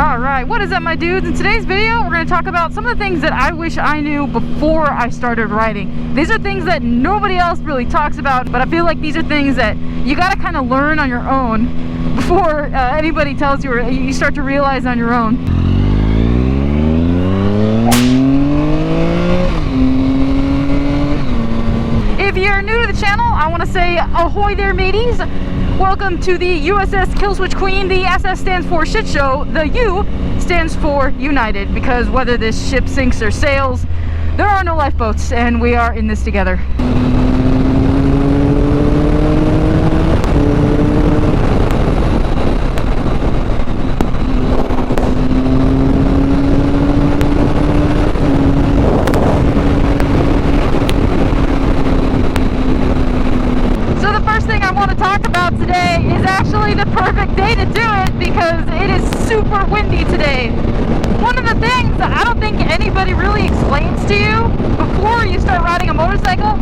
Alright, what is up my dudes? In today's video, we're going to talk about some of the things that I wish I knew before I started riding. These are things that nobody else really talks about, but I feel like these are things that you got to kind of learn on your own before anybody tells you, or you start to realize on your own. If you're new to the channel, I want to say ahoy there mateys. Welcome to the USS Killswitch Queen. The SS stands for shit show. The U stands for United, because whether this ship sinks or sails, there are no lifeboats and we are in this together. The perfect day to do it because it is super windy today. One of the things I don't think anybody really explains to you before you start riding a motorcycle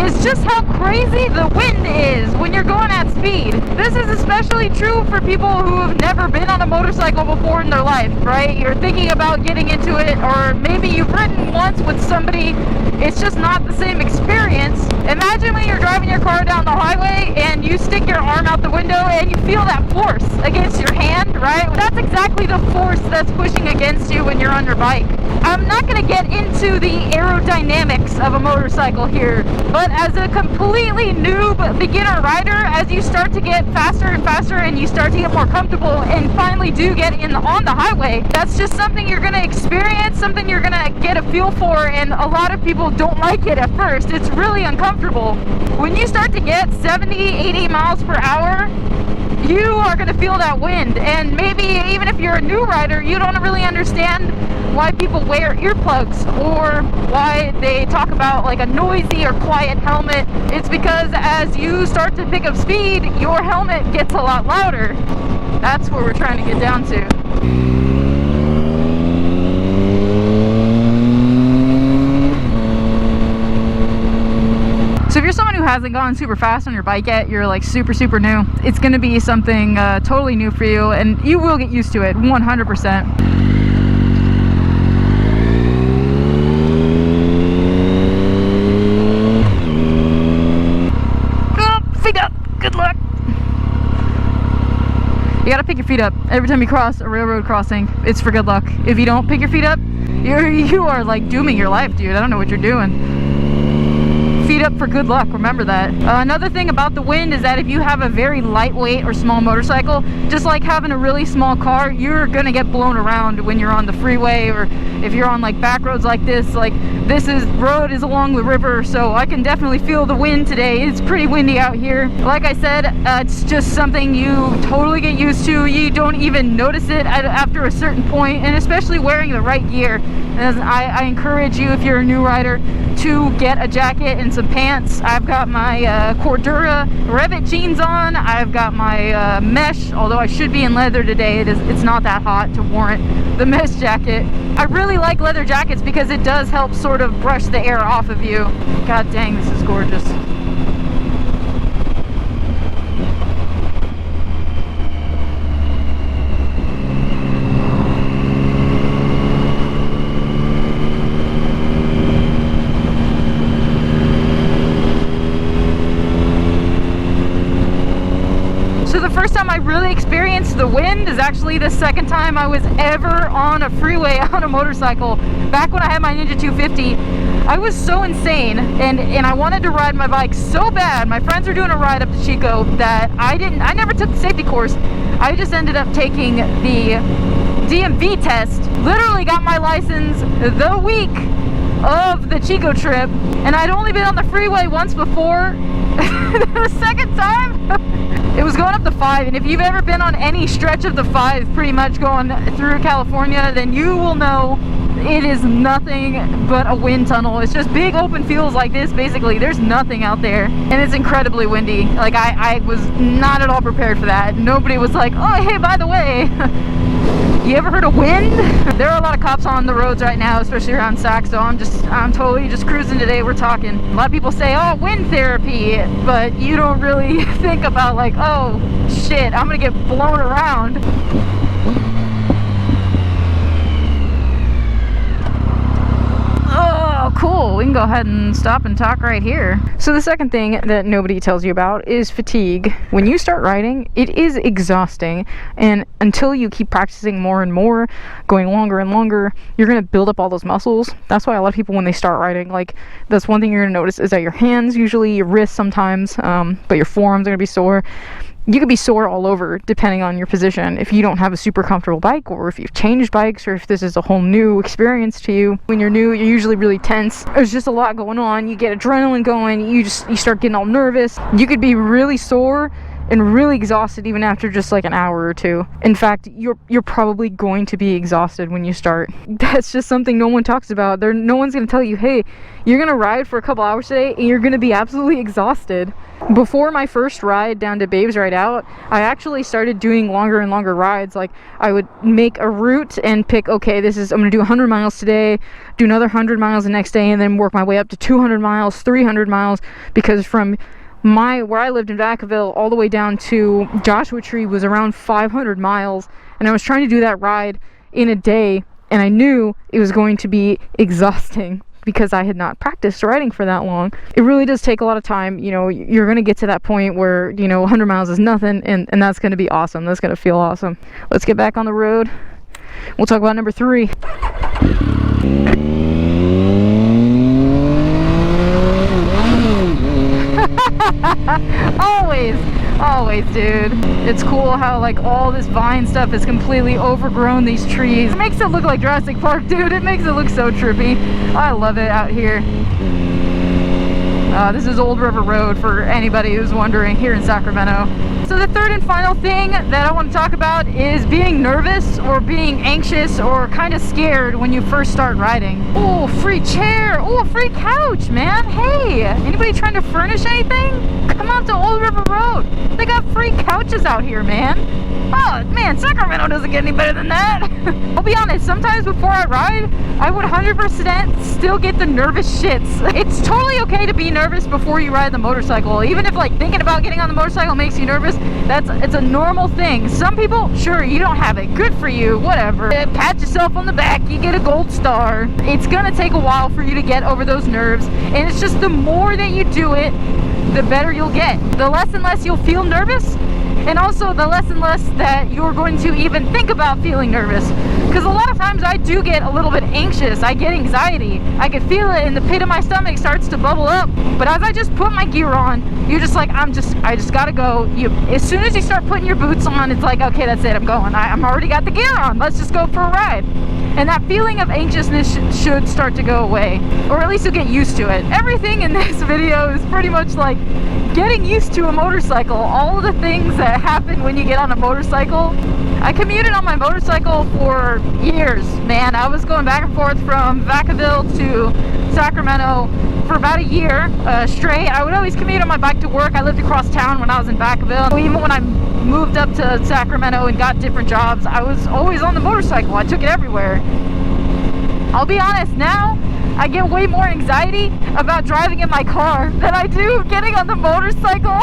is just how crazy the wind is when you're going at speed. This is especially true for people who have never been on a motorcycle before in their life, right? You're thinking about getting into it, or maybe you've ridden once with somebody. It's just not the same experience. Imagine when you're driving your car down the highway and you stick your arm out the window and you feel that force against your hand, right? That's exactly the force that's pushing against you when you're on your bike. I'm not going to get into the aerodynamics of a motorcycle here, but as a completely noob beginner rider, as you start to get faster and faster and you start to get more comfortable and finally do get on the highway, that's just something you're going to experience, something you're going to get a feel for, and a lot of people don't like it at first. It's really uncomfortable. When you start to get 70, 80 miles per hour, you are going to feel that wind, and maybe even if you're a new rider, you don't really understand why people wear earplugs or why they talk about like a noisy or quiet helmet. It's because as you start to pick up speed, your helmet gets a lot louder. That's what we're trying to get down to. So if you're someone who hasn't gone super fast on your bike yet, you're like super new, it's going to be something totally new for you, and you will get used to it 100%. Feet up, good luck. You gotta pick your feet up every time you cross a railroad crossing. It's for good luck. If you don't pick your feet up, you are like dooming your life, dude. I don't know what you're doing. Feet up for good luck, remember that. Another thing about the wind is that if you have a very lightweight or small motorcycle, just like having a really small car, you're gonna get blown around when you're on the freeway, or if you're on like back roads like this. Like this road is along the river, so I can definitely feel the wind today. It's pretty windy out here. Like I said, it's just something you totally get used to. You don't even notice it after a certain point, and especially wearing the right gear. As I encourage you, if you're a new rider, to get a jacket and some pants. I've got my Cordura Revit jeans on. I've got my mesh, although I should be in leather today. It's not that hot to warrant the mesh jacket. I really like leather jackets because it does help sort of brush the air off of you. God dang, this is gorgeous. So the first time I really experienced the wind is actually the second time I was ever on a freeway on a motorcycle. Back when I had my Ninja 250, I was so insane and I wanted to ride my bike so bad. My friends were doing a ride up to Chico that I never took the safety course. I just ended up taking the DMV test. Literally got my license the week of the Chico trip, and I'd only been on the freeway once before. The second time, it was going up the 5, and if you've ever been on any stretch of the 5 pretty much going through California, then you will know it is nothing but a wind tunnel. It's just big open fields like this. Basically there's nothing out there, and it's incredibly windy. Like I was not at all prepared for that. Nobody was like, oh hey, by the way, you ever heard of wind? There are a lot of cops on the roads right now, especially around Sac, so I'm totally just cruising today. We're talking. A lot of people say, oh, wind therapy, but you don't really think about like, oh shit, I'm gonna get blown around. cool. We can go ahead and stop and talk right here. So the second thing that nobody tells you about is fatigue. When you start riding, it is exhausting, and until you keep practicing more and more, going longer and longer, you're going to build up all those muscles. That's why a lot of people, when they start riding, like, that's one thing you're going to notice is that your hands, usually your wrists sometimes, but your forearms are going to be sore. You could be sore all over depending on your position if you don't have a super comfortable bike, or if you've changed bikes, or if this is a whole new experience to you. When you're new, you're usually really tense. There's just a lot going on. You get adrenaline going. You start getting all nervous. You could be really sore and really exhausted even after just like an hour or two. In fact, you're probably going to be exhausted when you start. That's just something no one talks about. No one's going to tell you, hey, you're going to ride for a couple hours today and you're going to be absolutely exhausted. Before my first ride down to Babe's Ride Out, I actually started doing longer and longer rides. Like, I would make a route and pick, okay, I'm going to do 100 miles today, do another 100 miles the next day, and then work my way up to 200 miles, 300 miles, because from where I lived in Vacaville all the way down to Joshua Tree was around 500 miles, and I was trying to do that ride in a day, and I knew it was going to be exhausting because I had not practiced riding for that long. It really does take a lot of time. You know, you're going to get to that point where, you know, 100 miles is nothing, and that's going to be awesome. That's going to feel awesome. Let's get back on the road. We'll talk about number 3. Always, dude. It's cool how, like, all this vine stuff is completely overgrown these trees. It makes it look like Jurassic Park, dude. It makes it look so trippy. I love it out here. This is Old River Road for anybody who's wondering, here in Sacramento. So the third and final thing that I want to talk about is being nervous or being anxious or kind of scared when you first start riding. Oh, free chair. Oh, free couch, man. Hey, anybody trying to furnish anything? Come out to Old River Road. They got free couches out here, man. Oh, man, Sacramento doesn't get any better than that. I'll be honest, sometimes before I ride, I would 100% still get the nervous shits. It's totally okay to be nervous before you ride the motorcycle. Even if, like, thinking about getting on the motorcycle makes you nervous, it's a normal thing. Some people, sure, you don't have it. Good for you, whatever. Pat yourself on the back, you get a gold star. It's gonna take a while for you to get over those nerves, and it's just the more that you do it, the better you'll get. The less and less you'll feel nervous, and also the less and less that you're going to even think about feeling nervous. Because a lot of times I do get a little bit anxious. I get anxiety. I can feel it in the pit of my stomach starts to bubble up. But as I just put my gear on, you're just like, I just gotta go. As soon as you start putting your boots on, it's like, okay, that's it, I'm going. I'm already got the gear on. Let's just go for a ride. And that feeling of anxiousness should start to go away, or at least you'll get used to it. Everything in this video is pretty much like getting used to a motorcycle. All of the things that happen when you get on a motorcycle. I commuted on my motorcycle for years, man. I was going back and forth from Vacaville to Sacramento for about a year straight. I would always commute on my bike to work. I lived across town when I was in Vacaville. Even when I moved up to Sacramento and got different jobs, I was always on the motorcycle. I took it everywhere. I'll be honest, now I get way more anxiety about driving in my car than I do getting on the motorcycle.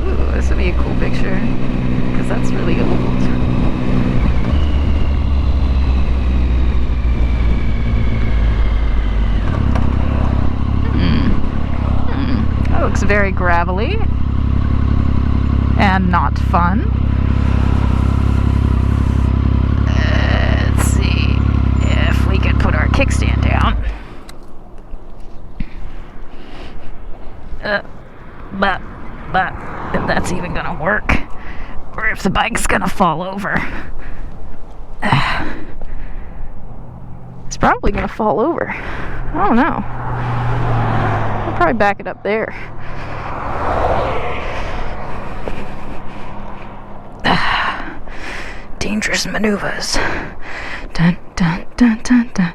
Ooh, this would be a cool picture, because that's really old. That looks very gravelly and not fun. Let's see if we could put our kickstand down. But if that's even gonna work, or if the bike's gonna fall over. It's probably gonna fall over. I don't know. I'll probably back it up there. Dangerous maneuvers. Dun dun dun dun dun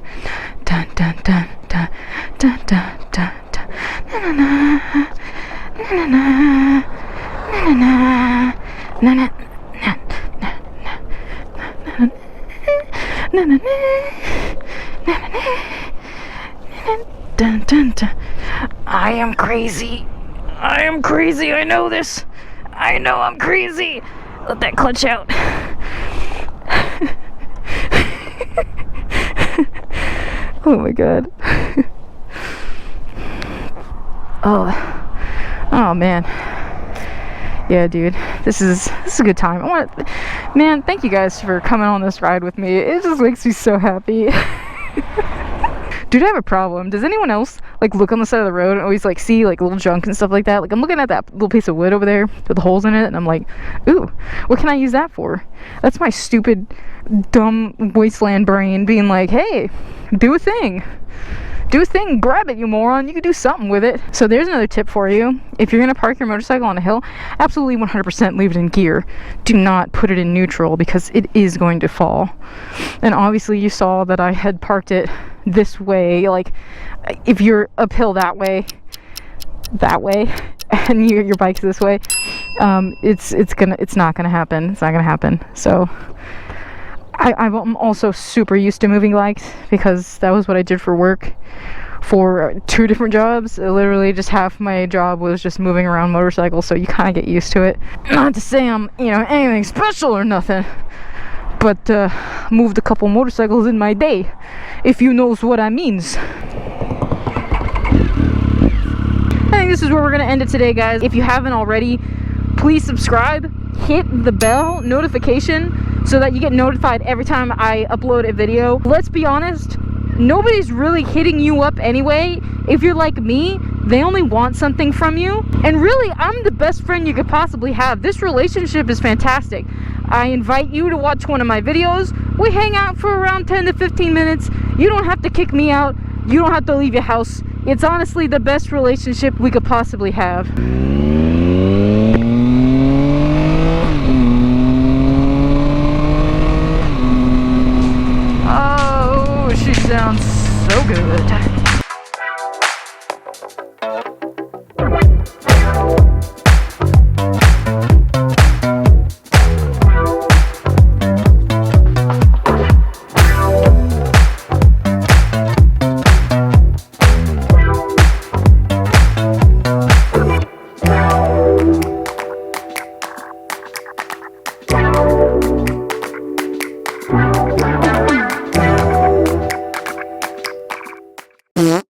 dun dun dun dun dun dun dun dun. Na na na na na na na na na. I am crazy. I am crazy. I know this. I know I'm crazy. Let that clutch out. Oh my god. Oh man. Yeah, dude, this is a good time. Man, thank you guys for coming on this ride with me. It just makes me so happy. Dude, I have a problem. Does anyone else like look on the side of the road and always like see like little junk and stuff like that? Like I'm looking at that little piece of wood over there with the holes in it, and I'm like, ooh, what can I use that for? That's my stupid, dumb wasteland brain being like, hey, do a thing. Do a thing, grab it, you moron. You can do something with it. So there's another tip for you. If you're gonna park your motorcycle on a hill, absolutely 100% leave it in gear. Do not put it in neutral because it is going to fall. And obviously you saw that I had parked it this way. Like if you're uphill that way, and your bike's this way, it's not gonna happen. It's not gonna happen. So I'm also super used to moving bikes because that was what I did for work for 2 different jobs. Literally just half my job was just moving around motorcycles, so you kind of get used to it. Not to say I'm, you know, anything special or nothing, but moved a couple motorcycles in my day, if you knows what I means. I think this is where we're gonna end it today, guys. If you haven't already, please subscribe, hit the bell notification so that you get notified every time I upload a video. Let's be honest, nobody's really hitting you up anyway. If you're like me, they only want something from you. And really, I'm the best friend you could possibly have. This relationship is fantastic. I invite you to watch one of my videos. We hang out for around 10 to 15 minutes. You don't have to kick me out. You don't have to leave your house. It's honestly the best relationship we could possibly have.